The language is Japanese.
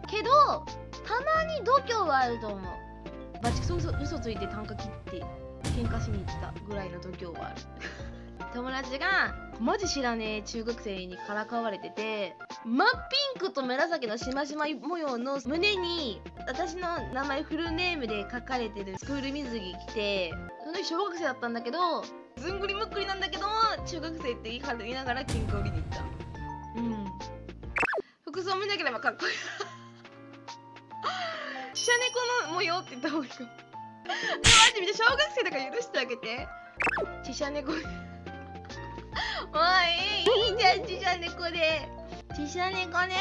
けどたまに度胸はあると思う。バチクソ嘘ついて単価切って喧嘩しに行ったぐらいの度胸はある。友達がマジ知らねえ中学生にからかわれてて、真っピンクと紫のしましま模様の胸に私の名前フルネームで書かれてるスクール水着着て、その時小学生だったんだけど、ずんぐりむっくりなんだけど中学生って言いながら喧嘩売りに行った。服装見なければかっこいい。シャネコの模様って言った方がいいかも。マジ見て、小学生だから許してあげて。チシャネコで。おい、いいじゃん、チシャネコで。チシャネコね。